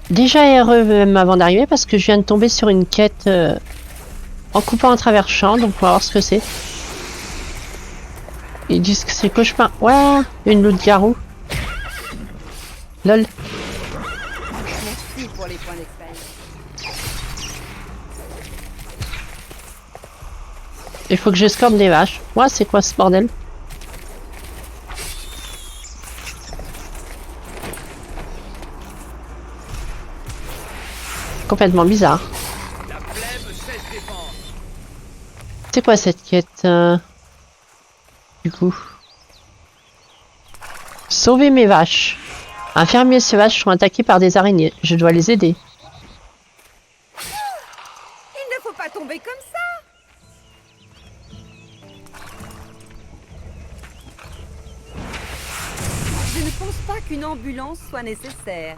Déjà heureux même avant d'arriver parce que je viens de tomber sur une quête en coupant à travers champ, donc on va voir ce que c'est. Ils disent que c'est cauchemar. Ouais, une loup-garou. Lol. Merci pour les points d'expérience. Il faut que j'escorte des vaches. Ouais, c'est quoi ce bordel? Complètement bizarre. C'est quoi cette quête du coup? Sauver mes vaches. Un fermier et ses vaches sont attaqués par des araignées. Je dois les aider. Il ne faut pas tomber comme ça. Je ne pense pas qu'une ambulance soit nécessaire.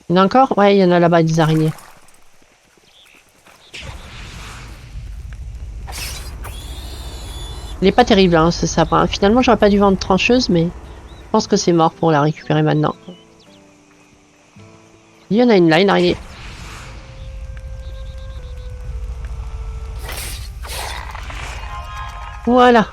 Il y en a encore? Ouais, il y en a là-bas des araignées. Il est pas terrible, hein, ce sapin. Finalement, j'aurais pas dû vendre trancheuse, mais je pense que c'est mort pour la récupérer maintenant. Il y en a une là, une araignée. Voilà.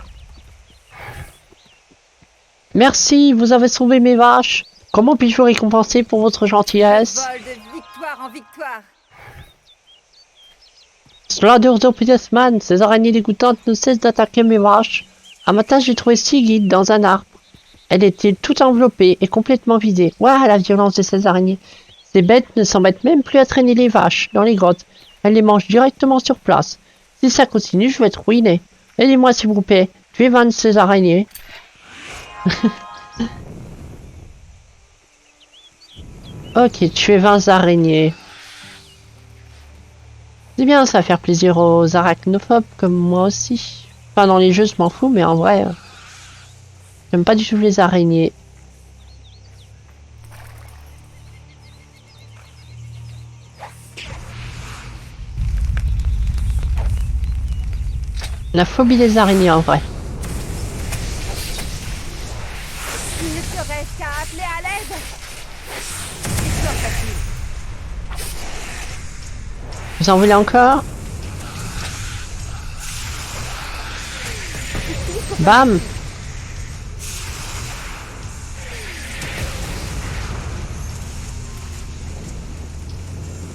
Merci, vous avez sauvé mes vaches. Comment puis-je vous récompenser pour votre gentillesse? Vol de victoire en victoire. Slaughter the Petersman, ces araignées dégoûtantes ne cessent d'attaquer mes vaches. Un matin, j'ai trouvé Sigrid dans un arbre. Elle était toute enveloppée et complètement vidée. Ouah, la violence de ces araignées. Ces bêtes ne s'embêtent même plus à traîner les vaches dans les grottes. Elles les mangent directement sur place. Si ça continue, je vais être ruiné. Aidez-moi s'il vous plaît. Tuez 20 de ces araignées. Ok, tuer 20 araignées. C'est bien, ça va faire plaisir aux arachnophobes comme moi aussi. Enfin, dans les jeux, je m'en fous, mais en vrai, j'aime pas du tout les araignées. La phobie des araignées, en vrai. Il ne te reste qu'à appeler à l'aide. Histoire facile. Vous en voulez encore? Bam!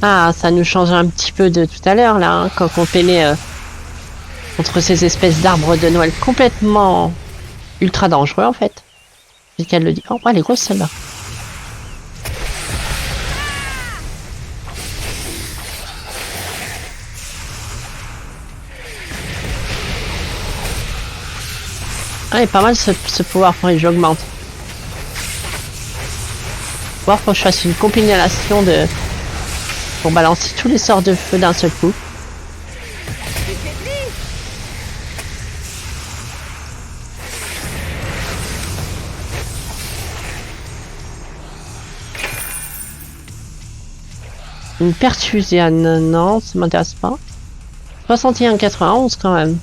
Ah, ça nous change un petit peu de tout à l'heure, là, hein, quand on peinait contre ces espèces d'arbres de Noël complètement ultra dangereux, en fait. C'est qu'elle le dit. Oh, elle est grosse, celle-là. Ah, il est pas mal ce pouvoir pour que j'augmente. Voir faut que je fasse une compilation de... pour balancer tous les sorts de feu d'un seul coup. Une pertusiane, non, ça m'intéresse pas. 61,91 quand même.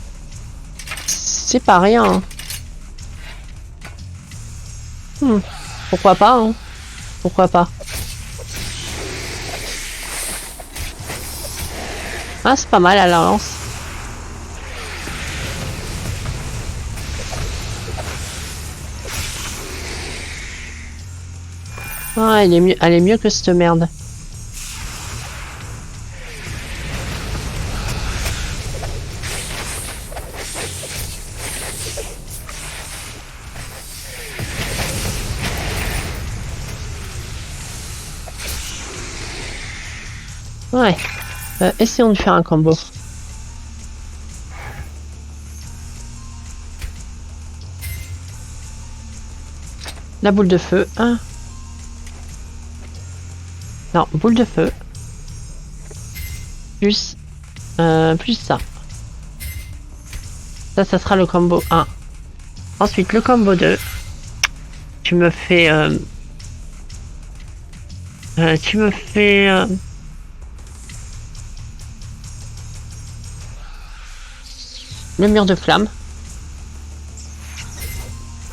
C'est pas rien. Pourquoi pas, hein? Pourquoi pas? Ah, c'est pas mal à la lance. Ah, elle est mieux que cette merde. Ouais. Essayons de faire un combo. La boule de feu. Hein. Non, boule de feu. Plus... plus ça. Ça sera le combo 1. Ensuite, le combo 2. Tu me fais... tu me fais... le mur de flamme.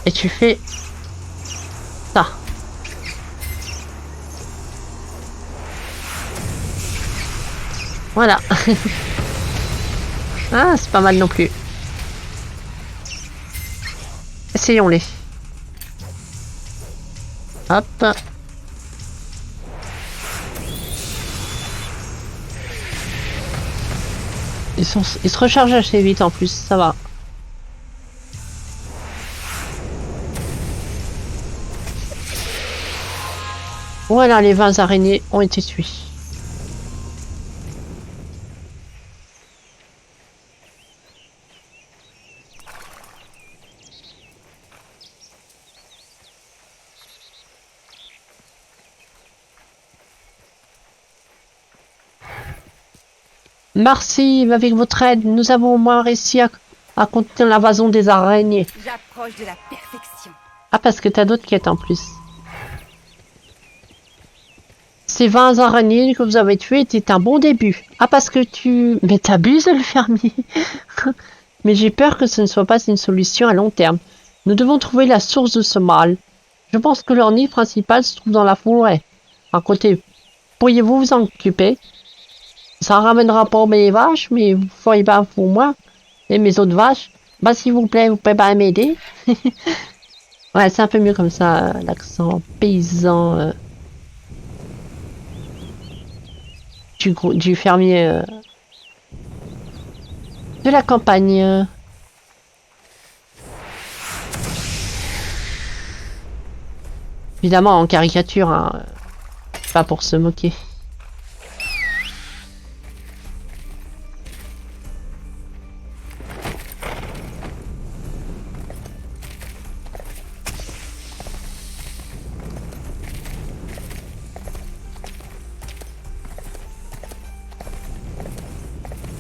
Et tu fais... ça. Voilà. Ah, c'est pas mal non plus. Essayons-les. Hop. Ils se rechargent assez vite en plus, ça va. Voilà, les 20 araignées ont été tuées. Merci, avec votre aide, nous avons au moins réussi à contenir l'invasion des araignées. J'approche de la perfection. Ah, parce que t'as d'autres quêtes en plus. Ces 20 araignées que vous avez tuées étaient un bon début. Ah, parce que tu... Mais t'abuses, le fermier. Mais j'ai peur que ce ne soit pas une solution à long terme. Nous devons trouver la source de ce mal. Je pense que leur nid principal se trouve dans la forêt. À côté, pourriez-vous vous en occuper? Ça ramènera pas mes vaches, mais vous feriez pas pour moi. Et mes autres vaches. Bah, s'il vous plaît, vous pouvez pas m'aider? Ouais, c'est un peu mieux comme ça, l'accent paysan du fermier de la campagne. Évidemment en caricature, hein, pas pour se moquer.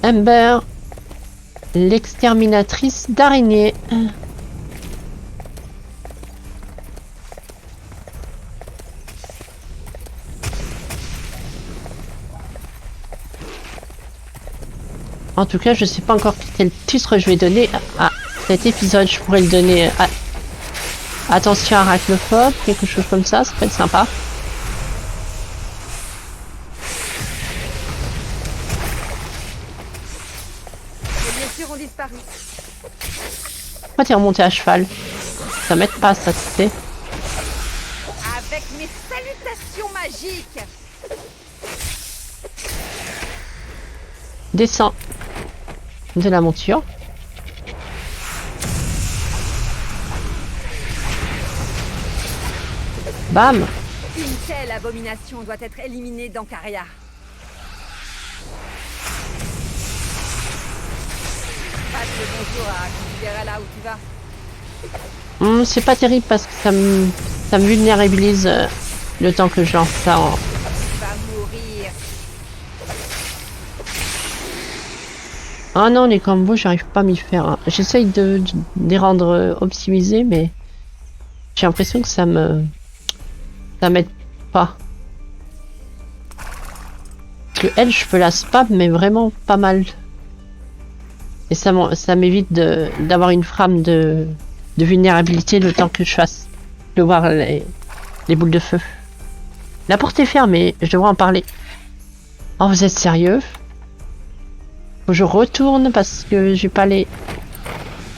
Amber, l'exterminatrice d'araignées. En tout cas, je sais pas encore quel titre je vais donner à cet épisode. Je pourrais le donner à Attention arachnophobe, quelque chose comme ça peut être sympa. Les blessures ont disparu. Pourquoi t'es remonté à cheval? Ça m'aide pas, ça, tu sais. Avec mes salutations magiques. Descends de la monture. Bam! Une telle abomination doit être éliminée d'Ancaria. Passe le bonjour à qui tu verras là où tu vas. C'est pas terrible parce que ça me vulnérabilise le temps que je lance ça en... Tu vas mourir. Ah non, les combos, j'arrive pas à m'y faire. Hein. J'essaye de les rendre optimisés, mais j'ai l'impression que ça m'aide pas. Parce que elle, je peux la spam, mais vraiment pas mal. Et ça m'évite d'avoir une frame de vulnérabilité le temps que je fasse. De voir les boules de feu. La porte est fermée, je devrais en parler. Oh, vous êtes sérieux? Faut que je retourne parce que j'ai pas les...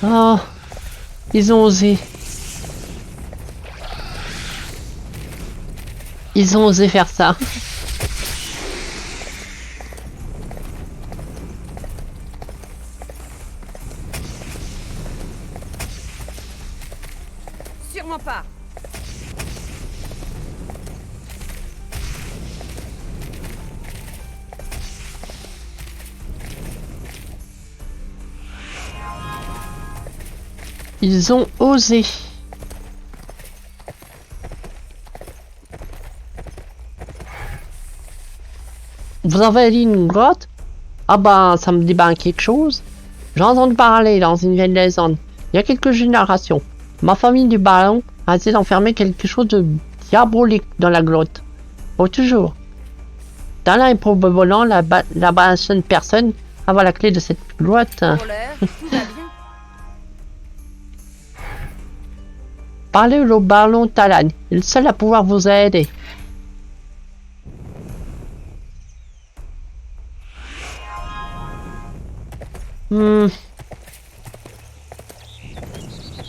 Oh, ils ont osé. Ils ont osé faire ça. Sûrement pas. Ils ont osé. Vous avez dit une grotte? Ah ben, ça me dit ben quelque chose. J'ai entendu parler dans une vieille légende. Il y a quelques générations. Ma famille du ballon a essayé d'enfermer quelque chose de diabolique dans la grotte. Oh, toujours. Dans là, probablement la bonne personne avoir la clé de cette grotte. Pour l'heure, tout va bien. Parlez au ballon Talan. Il est le seul à pouvoir vous aider. Hmm.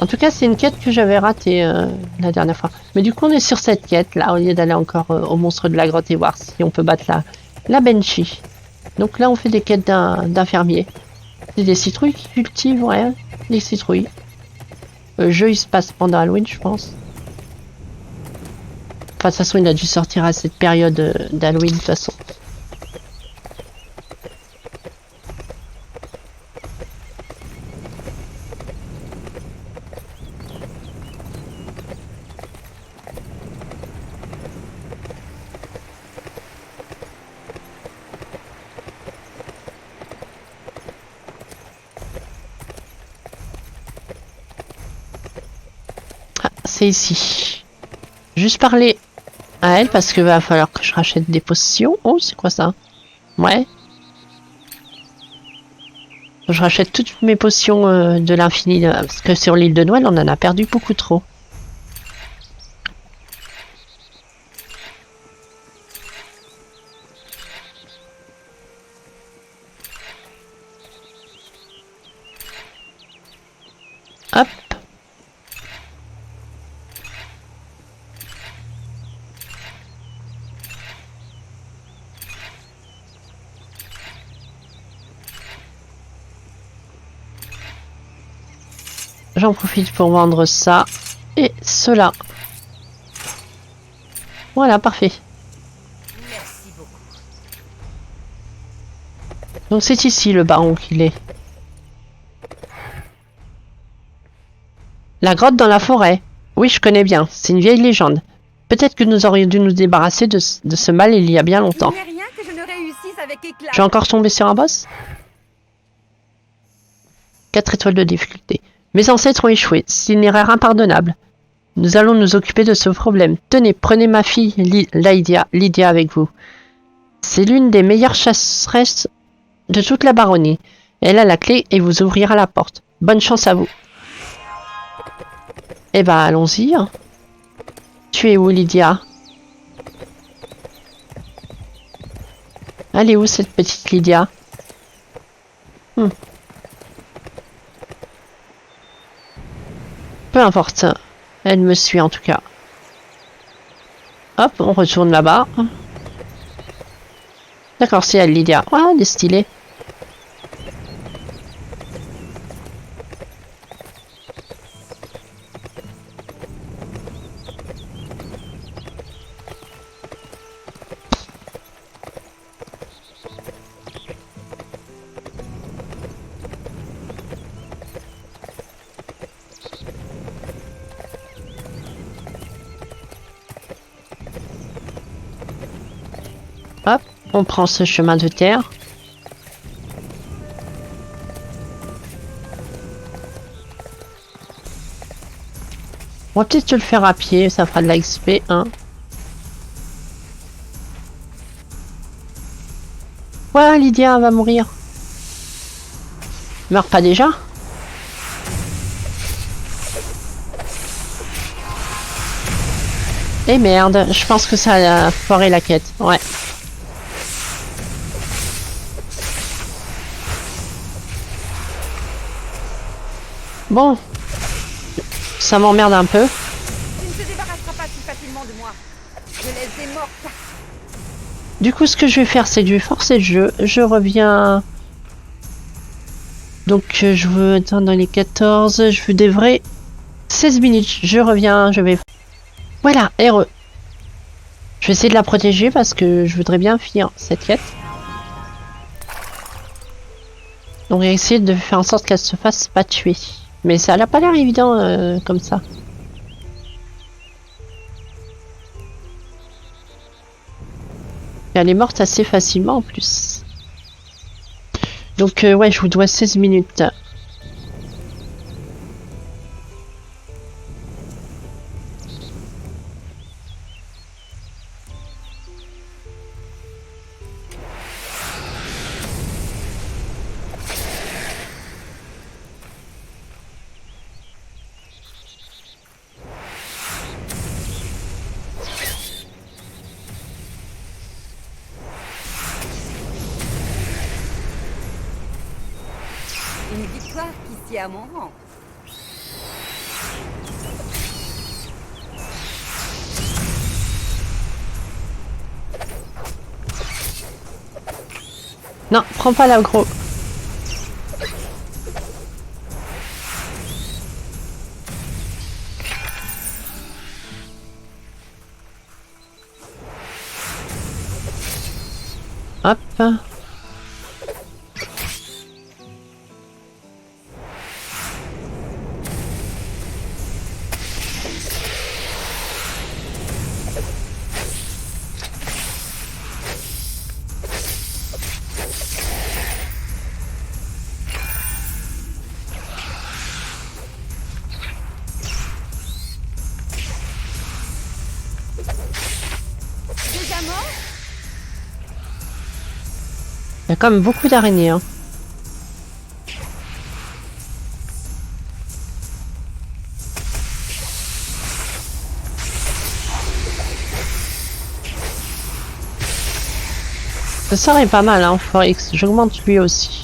En tout cas, c'est une quête que j'avais ratée la dernière fois. Mais du coup, on est sur cette quête là, au lieu d'aller encore au monstre de la grotte et voir si on peut battre la Banshee. Donc là, on fait des quêtes d'un fermier. C'est des citrouilles qui cultivent, ouais, des citrouilles. Le jeu, il se passe pendant Halloween, je pense. Enfin, de toute façon, il a dû sortir à cette période d'Halloween, de toute façon. Ah, c'est ici. Juste parler à elle parce que va falloir que je rachète des potions. Oh, c'est quoi ça? Ouais. Je rachète toutes mes potions de l'infini parce que sur l'île de Noël, on en a perdu beaucoup trop. Hop. J'en profite pour vendre ça et cela. Voilà, parfait. Merci beaucoup. Donc c'est ici le baron qu'il est. La grotte dans la forêt. Oui, je connais bien. C'est une vieille légende. Peut-être que nous aurions dû nous débarrasser de ce mal il y a bien Il longtemps. n'est rien que je ne réussisse avec éclat. Je vais encore tomber sur un boss? 4 étoiles de difficulté. Mes ancêtres ont échoué. C'est une erreur impardonnable. Nous allons nous occuper de ce problème. Tenez, prenez ma fille Lydia avec vous. C'est l'une des meilleures chasseresses de toute la baronnie. Elle a la clé et vous ouvrira la porte. Bonne chance à vous. Eh ben, allons-y. Tu es où, Lydia? Elle est où, cette petite Lydia? Peu importe. Elle me suit, en tout cas. Hop, on retourne là-bas. D'accord, c'est elle, Lydia. Ah, elle est stylée. Hop, on prend ce chemin de terre. On va peut-être le faire à pied, ça fera de la XP, hein. Ouais, Lydia va mourir. Meurs pas déjà? Eh merde, je pense que ça a foiré la quête. Ouais. Bon. Ça m'emmerde un peu. Tu ne te débarrasseras pas si facilement de moi. Je laisse des morts partout. Du coup, ce que je vais faire, c'est que je vais forcer le jeu. Je reviens. Donc, je veux attendre dans les 14. Je veux des vrais 16 minutes. Je reviens, je vais. Voilà, RE. Je vais essayer de la protéger parce que je voudrais bien finir cette quête. Donc, on va essayer de faire en sorte qu'elle se fasse pas tuer. Mais ça n'a pas l'air évident comme ça. Elle est morte assez facilement en plus. Donc ouais, je vous dois 16 minutes. qui est à mon rang. Non, prends pas l'aggro. Hop. Déjà mort? Il y a quand même beaucoup d'araignées. Hein. Ce sort est pas mal, hein, Forex. J'augmente lui aussi.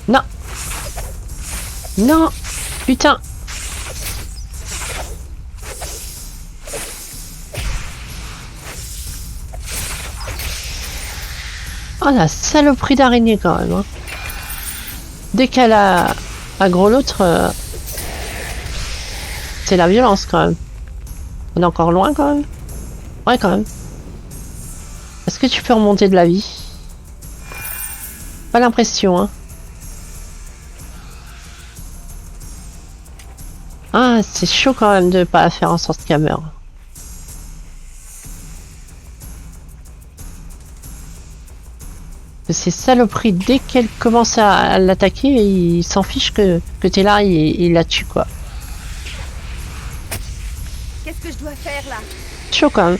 Non. Non. Putain. Oh la saloperie d'araignée quand même. Hein. Dès qu'elle a aggro l'autre, c'est la violence quand même. On est encore loin quand même. Ouais quand même. Est-ce que tu peux remonter de la vie? Pas l'impression, hein. Ah, c'est chaud quand même de pas faire en sorte qu'elle meure. Ces saloperies, dès qu'elle commence à l'attaquer, il s'en fiche que t'es là et il la tue quoi. Qu'est-ce que je dois faire là? Chaud quand même.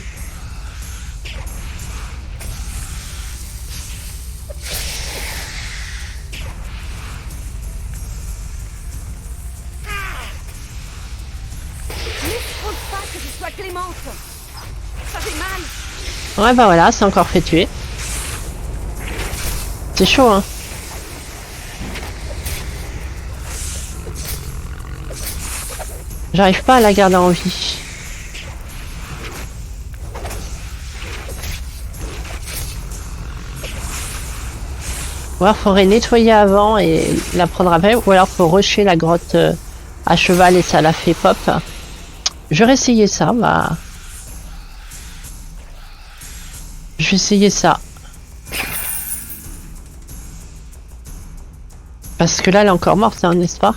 Ne compte pas que je sois clémente. Ça fait mal. Ouais bah voilà, c'est encore fait tuer. C'est chaud hein. J'arrive pas à la garder en vie. Ou alors faudrait nettoyer avant et la prendre après, ou alors faut rusher la grotte à cheval et ça la fait pop. Je vais essayer ça, bah. Je vais essayer ça. Parce que là, elle est encore morte, hein, n'est-ce pas?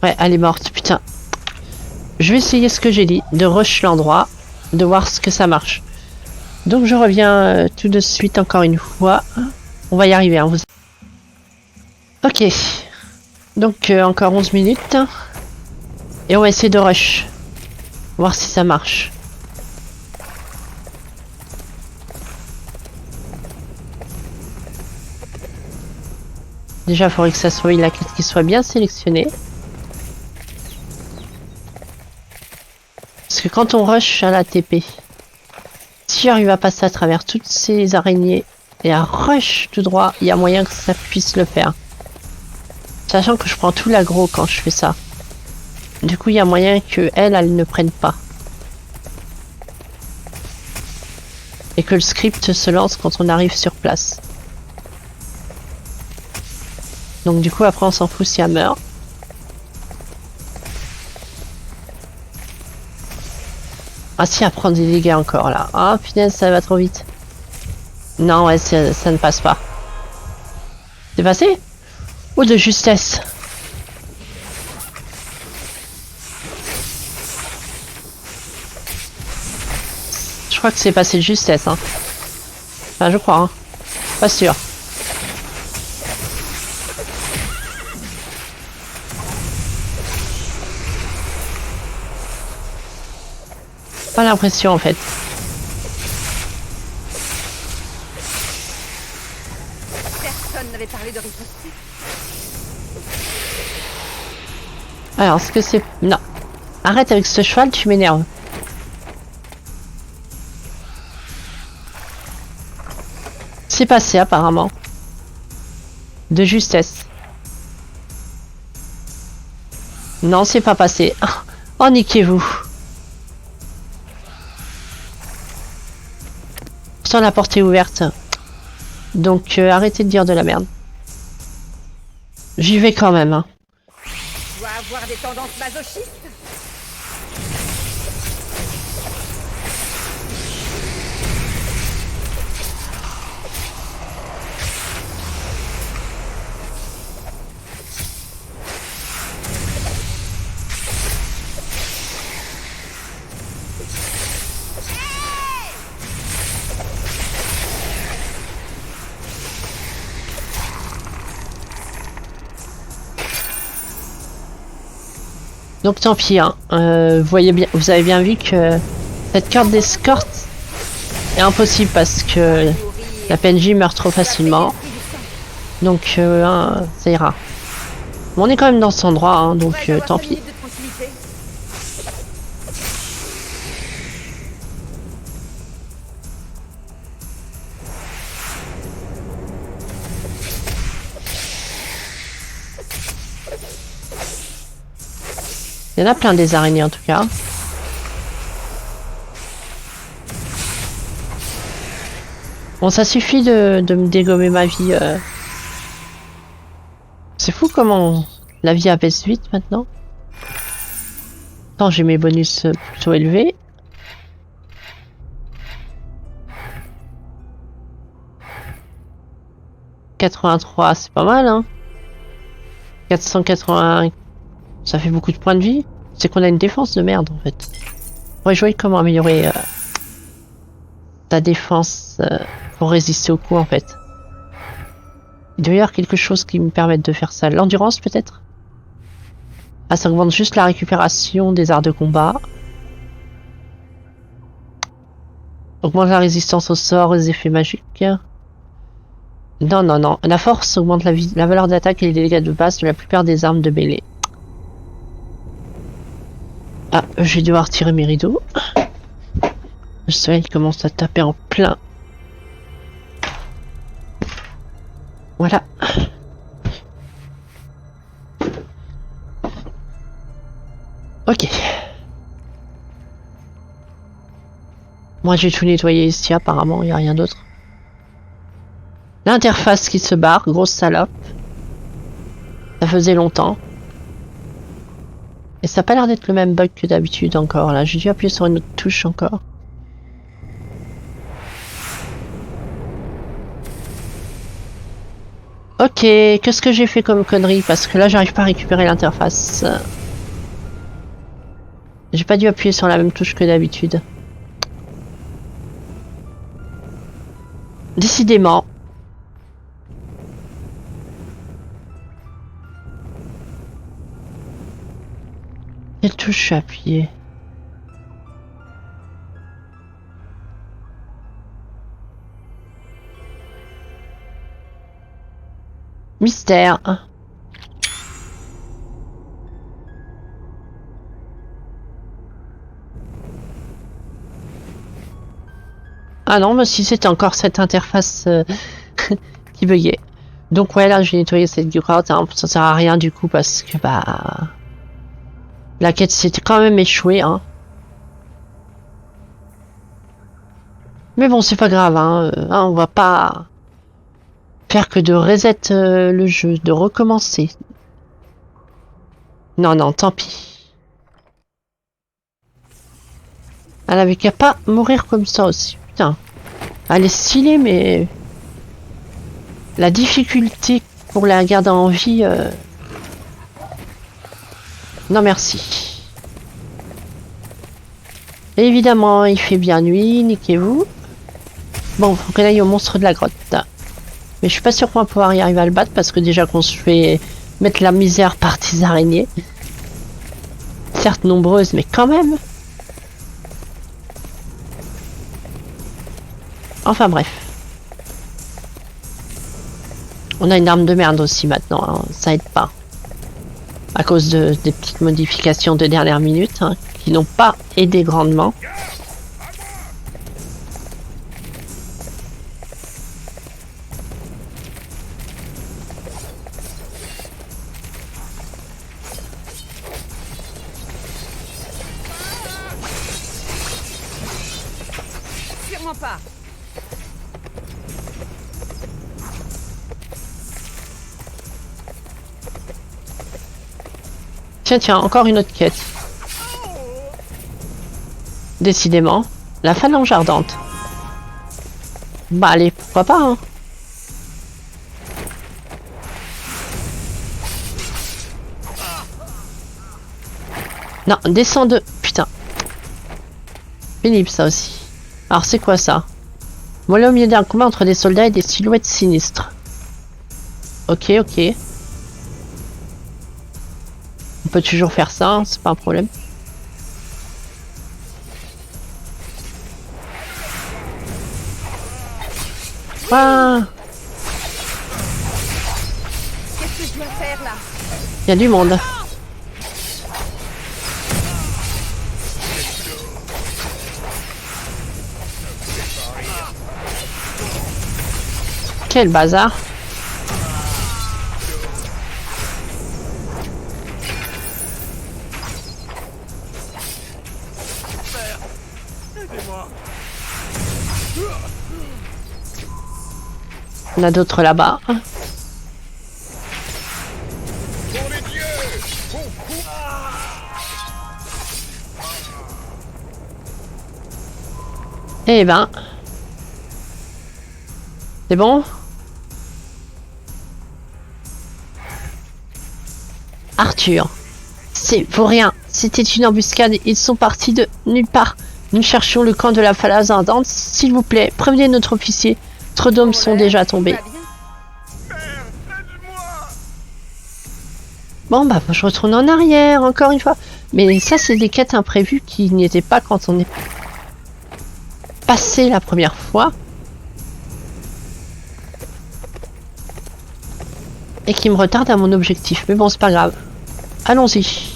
Ouais, elle est morte, putain. Je vais essayer ce que j'ai dit, de rush l'endroit, de voir ce que ça marche. Donc je reviens tout de suite encore une fois. On va y arriver, hein, vous... Ok. Donc encore 11 minutes. Et on va essayer de rush. Voir si ça marche. Déjà, il faudrait que ça soit la quête qui soit bien sélectionnée. Parce que quand on rush à la TP, si j'arrive à passer à travers toutes ces araignées et à rush tout droit, il y a moyen que ça puisse le faire. Sachant que je prends tout l'aggro quand je fais ça. Du coup, il y a moyen que elle ne prenne pas. Et que le script se lance quand on arrive sur place. Donc du coup, après, on s'en fout si elle meurt. Ah si, elle prend des dégâts encore là. Ah punaise, ça va trop vite. Non, ouais, ça ne passe pas. C'est passé? Oh, de justesse. Je crois que c'est passé de justesse, hein. Enfin, je crois, hein. Pas sûr. Pas l'impression, en fait. de riposter. Alors, est-ce que c'est... Non. Arrête avec ce cheval, tu m'énerves. C'est passé, apparemment. De justesse. Non, c'est pas passé. Oh, niquez-vous. Pourtant, la porte est ouverte. Donc, arrêtez de dire de la merde. J'y vais quand même, hein. Tu dois avoir des tendances masochistes. Donc tant pis, hein. Vous avez bien vu que cette carte d'escorte est impossible parce que la PNJ meurt trop facilement. Donc hein, ça ira. Mais on est quand même dans cet endroit, hein, donc tant pis. Il y en a plein des araignées en tout cas. Bon, ça suffit de me dégommer ma vie. C'est fou comment la vie abaisse vite maintenant. Attends, j'ai mes bonus plutôt élevés. « 83, c'est pas mal, hein. 480, ça fait beaucoup de points de vie. C'est qu'on a une défense de merde, en fait. On pourrait jouer comment améliorer ta défense pour résister au coup, en fait. Il doit y avoir quelque chose qui me permette de faire ça. L'endurance, peut-être? Ah, ça augmente juste la récupération des arts de combat. Augmente la résistance aux sorts, aux effets magiques. Non, non, non. La force augmente la valeur d'attaque et les dégâts de base de la plupart des armes de mêlée. Ah, je vais devoir tirer mes rideaux. Le soleil commence à taper en plein. Voilà. Ok. Moi j'ai tout nettoyé ici, apparemment, il n'y a rien d'autre. L'interface qui se barre, grosse salope. Ça faisait longtemps. Et ça n'a pas l'air d'être le même bug que d'habitude encore, là. J'ai dû appuyer sur une autre touche encore. Ok, qu'est-ce que j'ai fait comme connerie? Parce que là, j'arrive pas à récupérer l'interface. J'ai pas dû appuyer sur la même touche que d'habitude. Décidément. Quelle touche j'ai appuyé? Mystère. Ah non, mais si c'était encore cette interface qui buguait. Donc ouais, là je vais nettoyer cette grotte, hein, ça sert à rien du coup parce que bah... La quête s'était quand même échouée, hein. Mais bon, c'est pas grave, hein, on va pas faire que de reset le jeu, de recommencer. Non, non, tant pis. Elle avait qu'à pas mourir comme ça aussi, putain. Elle est stylée, mais... La difficulté pour la garder en vie... Non, merci. Et évidemment, il fait bien nuit, niquez-vous. Bon, faut qu'on aille au monstre de la grotte. Mais je suis pas sûr qu'on va pouvoir y arriver à le battre parce que déjà qu'on se fait mettre la misère par des araignées. Certes nombreuses, mais quand même. Enfin bref. On a une arme de merde aussi maintenant, hein. Ça aide pas. À cause des petites modifications de dernière minute, hein, qui n'ont pas aidé grandement. Sûrement pas. Tiens, tiens, encore une autre quête. Décidément, la phalange ardente. Bah allez, pourquoi pas, hein. Non, descends de... Putain. Pénible ça aussi. Alors c'est quoi ça? Voilà au milieu d'un combat entre des soldats et des silhouettes sinistres. Ok, ok. On peut toujours faire ça, hein, c'est pas un problème. Ah, Qu'est-ce que je dois faire là? il y a du monde. Quel bazar. On a d'autres là-bas. Eh ben. C'est bon? Arthur. C'est pour rien. C'était une embuscade. Ils sont partis de nulle part. Nous cherchions le camp de la falaise ardente. S'il vous plaît, prévenez notre officier. Trop d'hommes sont déjà tombés. Bon bah je retourne en arrière encore une fois. Mais ça c'est des quêtes imprévues qui n'y étaient pas quand on est passé la première fois. Et qui me retardent à mon objectif. Mais bon c'est pas grave. Allons-y.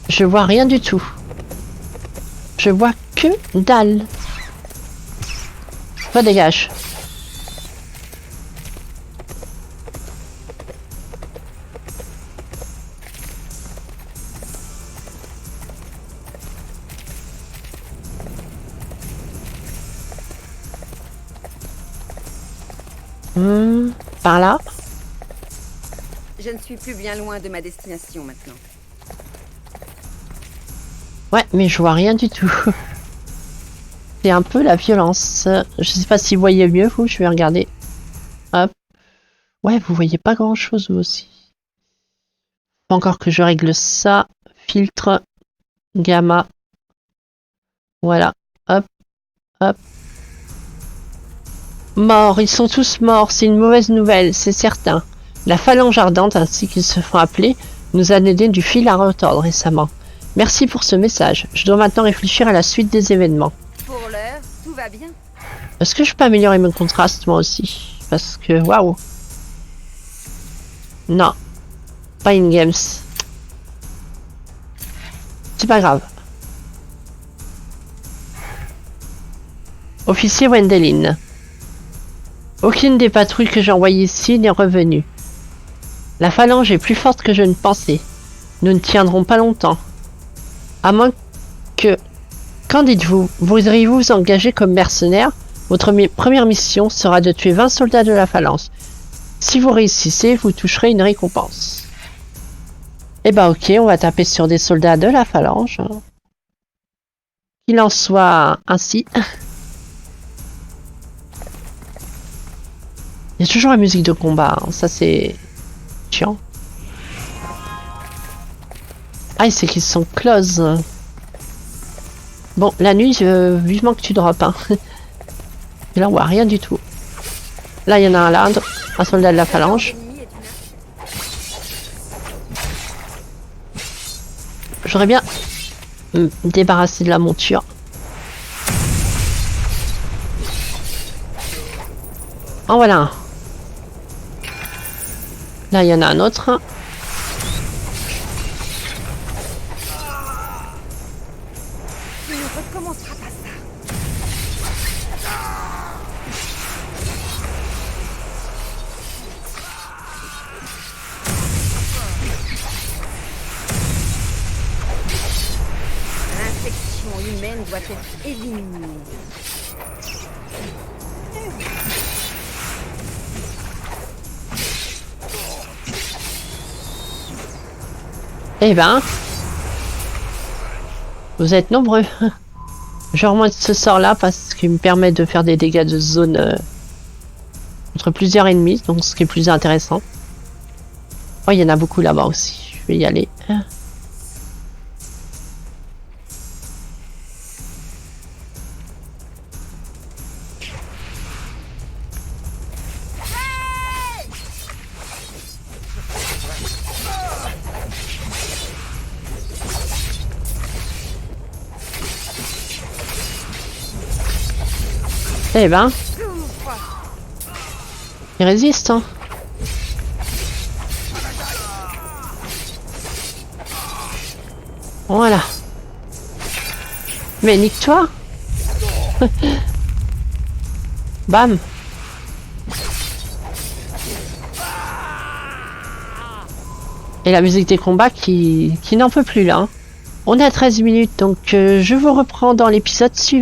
Je vois rien du tout. Je vois que dalle. Va dégage. Par là. Je ne suis plus bien loin de ma destination maintenant. Ouais, mais je vois rien du tout. C'est un peu la violence. Je sais pas si vous voyez mieux, vous. Je vais regarder. Hop. Ouais, vous voyez pas grand chose, vous aussi. Faut encore que je règle ça. Filtre. Gamma. Voilà. Hop. Hop. Morts. Ils sont tous morts. C'est une mauvaise nouvelle, c'est certain. La phalange ardente, ainsi qu'ils se font appeler, nous a donné du fil à retordre récemment. Merci pour ce message. Je dois maintenant réfléchir à la suite des événements. Pour l'heure, tout va bien. Est-ce que je peux améliorer mon contraste moi aussi? Parce que, waouh. Non. Pas in games. C'est pas grave. Officier Wendelin. Aucune des patrouilles que j'ai envoyées ici n'est revenue. La phalange est plus forte que je ne pensais. Nous ne tiendrons pas longtemps. À moins que... Qu'en dites-vous? Voudriez-vous vous engager comme mercenaire? Votre première mission sera de tuer 20 soldats de la phalange. Si vous réussissez, vous toucherez une récompense. Eh ben ok, on va taper sur des soldats de la phalange. Qu'il en soit ainsi. Il y a toujours la musique de combat, hein. Ça c'est chiant. Ah, c'est qu'ils sont close. Bon, la nuit, vivement que tu droppes. Hein. Et là, on voit rien du tout. Là, il y en a un là, un soldat de la phalange. L'ennemi est une- J'aurais bien me débarrasser de la monture. En voilà un. Là, il y en a un autre. Tu ne recommenceras pas ça. L'infection humaine doit être éliminée. Eh ben, vous êtes nombreux. Je remonte ce sort là parce qu'il me permet de faire des dégâts de zone contre plusieurs ennemis, donc ce qui est plus intéressant. Oh, il y en a beaucoup là-bas aussi. Je vais y aller. Eh ben, il résiste, hein. Voilà. Mais nique-toi. Bam. Et la musique des combats qui n'en peut plus là, hein. On est à 13 minutes, donc je vous reprends dans l'épisode suivant.